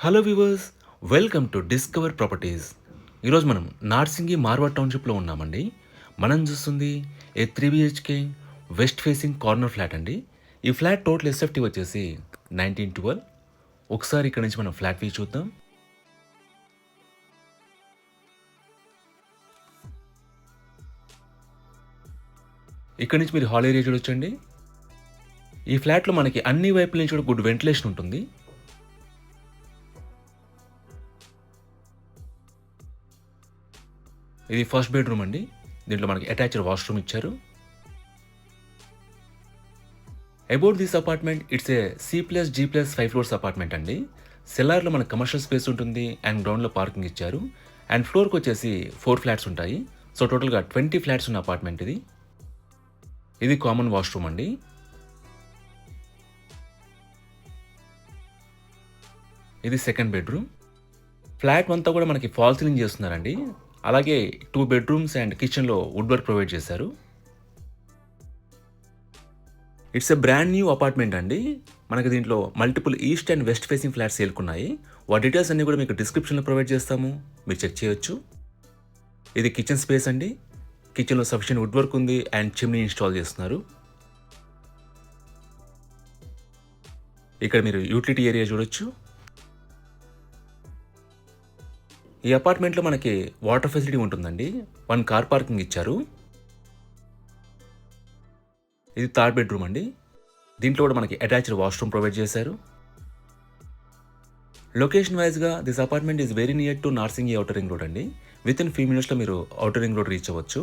Hello viewers, welcome to discover properties. ఈరోజు మనం నార్సింగి మార్వాడ్ టౌన్షిప్లో ఉన్నామండి. మనం చూస్తుంది ఏ 3 BHK west facing corner flat అండి. ఈ ఫ్లాట్ టోటల్ ఎస్ఎఫ్టీ వచ్చేసి 1912. ఒకసారి ఇక్కడ నుంచి మనం ఫ్లాట్ వ్యూ చూద్దాం. ఇక్కడ నుంచి మీరు హాల్ ఏరియా చూడొచ్చండి. ఈ ఫ్లాట్లో మనకి అన్ని వైపుల నుంచి కూడా గుడ్ వెంటిలేషన్ ఉంటుంది. ఇది ఫస్ట్ బెడ్రూమ్ అండి. దీంట్లో మనకి అటాచ్డ్ వాష్రూమ్ ఇచ్చారు. About this apartment, it's a C+G+5 floors apartment అండి. సెల్లార్లో మనకు కమర్షియల్ స్పేస్ ఉంటుంది అండ్ గ్రౌండ్లో పార్కింగ్ ఇచ్చారు. అండ్ ఫ్లోర్కి వచ్చేసి 4 ఫ్లాట్స్ ఉంటాయి. సో టోటల్గా 20 ఫ్లాట్స్ ఉన్న అపార్ట్మెంట్ ఇది. ఇది కామన్ వాష్రూమ్ అండి. ఇది సెకండ్ బెడ్రూమ్. ఫ్లాట్ అంతా కూడా మనకి ఫాల్ సీలింగ్ చేస్తున్నారండి. అలాగే 2 బెడ్రూమ్స్ అండ్ కిచెన్లో వుడ్ వర్క్ ప్రొవైడ్ చేశారు. It's a brand new apartment అండి. మనకి దీంట్లో multiple east and west facing flats సేల్కున్నాయి. వాటి డీటెయిల్స్ అన్నీ కూడా మీకు డిస్క్రిప్షన్లో ప్రొవైడ్ చేస్తాము, మీరు చెక్ చేయొచ్చు. ఇది కిచెన్ స్పేస్ అండి. కిచెన్లో సఫిషియెంట్ వుడ్ వర్క్ ఉంది అండ్ చిమ్నీ ఇన్స్టాల్ చేస్తున్నారు. ఇక్కడ మీరు యూటిలిటీ ఏరియా చూడొచ్చు. ఈ అపార్ట్మెంట్లో మనకి వాటర్ ఫెసిలిటీ ఉంటుందండి. 1 కార్ పార్కింగ్ ఇచ్చారు. ఇది థర్డ్ బెడ్రూమ్ అండి. దీంట్లో కూడా మనకి అటాచ్డ్ వాష్రూమ్ ప్రొవైడ్ చేశారు. లొకేషన్ వైజ్గా this apartment is very near to Narsingi outer ring road అండి. విత్ ఇన్ 5 minutesలో మీరు ఔటర్ రింగ్ రోడ్ రీచ్ అవ్వచ్చు.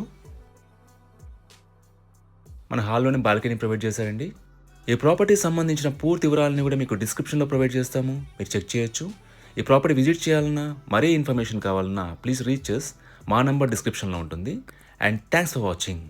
మన హాల్లోనే బాల్కనీ ప్రొవైడ్ చేశారండి. ఈ ప్రాపర్టీకి సంబంధించిన పూర్తి వివరాలని కూడా మీకు డిస్క్రిప్షన్లో ప్రొవైడ్ చేస్తాము, మీరు చెక్ చేయొచ్చు. ఈ ప్రాపర్టీ విజిట్ చేయాలన్నా, మరే ఇన్ఫర్మేషన్ కావాలన్నా ప్లీజ్ రీచ్ us. మా నంబర్ డిస్క్రిప్షన్లో ఉంటుంది. And thanks for watching.